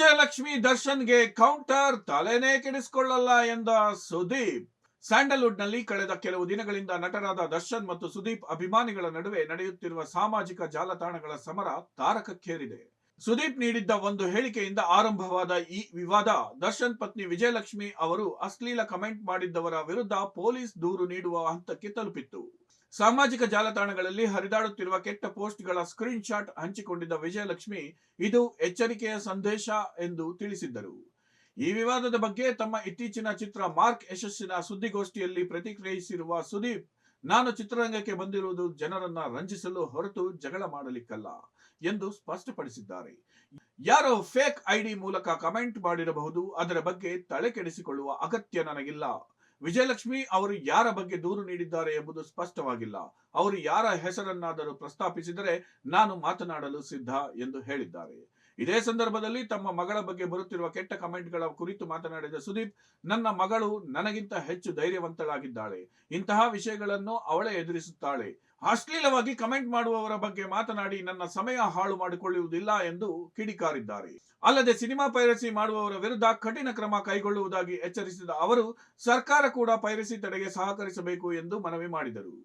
ವಿಜಯಲಕ್ಷ್ಮಿ ದರ್ಶನ್ಗೆ ಕೌಂಟರ್, ತಲೆನೇ ಕೆಡಿಸಿಕೊಳ್ಳಲ್ಲ ಎಂದ ಸುದೀಪ್. ಸ್ಯಾಂಡಲ್ವುಡ್ ನಲ್ಲಿ ಕಳೆದ ಕೆಲವು ದಿನಗಳಿಂದ ನಟರಾದ ದರ್ಶನ್ ಮತ್ತು ಸುದೀಪ್ ಅಭಿಮಾನಿಗಳ ನಡುವೆ ನಡೆಯುತ್ತಿರುವ ಸಾಮಾಜಿಕ ಜಾಲತಾಣಗಳ ಸಮರ ತಾರಕಕ್ಕೇರಿದೆ. ಸುದೀಪ್ ನೀಡಿದ್ದ ಒಂದು ಹೇಳಿಕೆಯಿಂದ ಆರಂಭವಾದ ಈ ವಿವಾದ ದರ್ಶನ್ ಪತ್ನಿ ವಿಜಯಲಕ್ಷ್ಮಿ ಅವರು ಅಶ್ಲೀಲ ಕಮೆಂಟ್ ಮಾಡಿದ್ದವರ ವಿರುದ್ಧ ಪೊಲೀಸ್ ದೂರು ನೀಡುವ ಹಂತಕ್ಕೆ ತಲುಪಿತ್ತು. ಸಾಮಾಜಿಕ ಜಾಲತಾಣಗಳಲ್ಲಿ ಹರಿದಾಡುತ್ತಿರುವ ಕೆಟ್ಟ ಪೋಸ್ಟ್ಗಳ ಸ್ಕ್ರೀನ್ ಶಾಟ್ ಹಂಚಿಕೊಂಡಿದ್ದ ವಿಜಯಲಕ್ಷ್ಮಿ ಇದು ಎಚ್ಚರಿಕೆಯ ಸಂದೇಶ ಎಂದು ತಿಳಿಸಿದ್ದರು. ಈ ವಿವಾದದ ಬಗ್ಗೆ ತಮ್ಮ ಇತ್ತೀಚಿನ ಚಿತ್ರ ಮಾರ್ಕ್ ಯಶಸ್ಸಿನ ಸುದ್ದಿಗೋಷ್ಠಿಯಲ್ಲಿ ಪ್ರತಿಕ್ರಿಯಿಸಿರುವ ಸುದೀಪ್, ನಾನು ಚಿತ್ರರಂಗಕ್ಕೆ ಬಂದಿರುವುದು ಜನರನ್ನ ರಂಜಿಸಲು ಹೊರತು ಜಗಳ ಮಾಡಲಿಕ್ಕಲ್ಲ ಎಂದು ಸ್ಪಷ್ಟಪಡಿಸಿದ್ದಾರೆ. ಯಾರೋ ಫೇಕ್ ಐಡಿ ಮೂಲಕ ಕಮೆಂಟ್ ಮಾಡಿರಬಹುದು, ಅದರ ಬಗ್ಗೆ ತಲೆ ಕೆಡಿಸಿಕೊಳ್ಳುವ ಅಗತ್ಯ ನನಗಿಲ್ಲ. ವಿಜಯಲಕ್ಷ್ಮಿ ಅವರು ಯಾರ ಬಗ್ಗೆ ದೂರು ನೀಡಿದ್ದಾರೆ ಎಂಬುದು ಸ್ಪಷ್ಟವಾಗಿಲ್ಲ. ಅವರು ಯಾರ ಹೆಸರನ್ನಾದರೂ ಪ್ರಸ್ತಾಪಿಸಿದರೆ ನಾನು ಮಾತನಾಡಲು ಸಿದ್ಧ ಎಂದು ಹೇಳಿದ್ದಾರೆ. ಇದೇ ಸಂದರ್ಭದಲ್ಲಿ ತಮ್ಮ ಮಗಳ ಬಗ್ಗೆ ಬರುತ್ತಿರುವ ಕೆಟ್ಟ ಕಮೆಂಟ್ಗಳ ಕುರಿತು ಮಾತನಾಡಿದ ಸುದೀಪ್, ನನ್ನ ಮಗಳು ನನಗಿಂತ ಹೆಚ್ಚು ಧೈರ್ಯವಂತಳಾಗಿದ್ದಾಳೆ. ಇಂತಹ ವಿಷಯಗಳನ್ನು ಅವಳೇ ಎದುರಿಸುತ್ತಾಳೆ. ಅಶ್ಲೀಲವಾಗಿ ಕಮೆಂಟ್ ಮಾಡುವವರ ಬಗ್ಗೆ ಮಾತನಾಡಿ ನನ್ನ ಸಮಯ ಹಾಳು ಮಾಡಿಕೊಳ್ಳುವುದಿಲ್ಲ ಎಂದು ಕಿಡಿಕಾರಿದ್ದಾರೆ. ಅಲ್ಲದೆ ಸಿನಿಮಾ ಪೈರಸಿ ಮಾಡುವವರ ವಿರುದ್ಧ ಕಠಿಣ ಕ್ರಮ ಕೈಗೊಳ್ಳುವುದಾಗಿ ಎಚ್ಚರಿಸಿದ ಅವರು, ಸರ್ಕಾರ ಕೂಡ ಪೈರಸಿ ತಡೆಗೆ ಸಹಕರಿಸಬೇಕು ಎಂದು ಮನವಿ ಮಾಡಿದರು.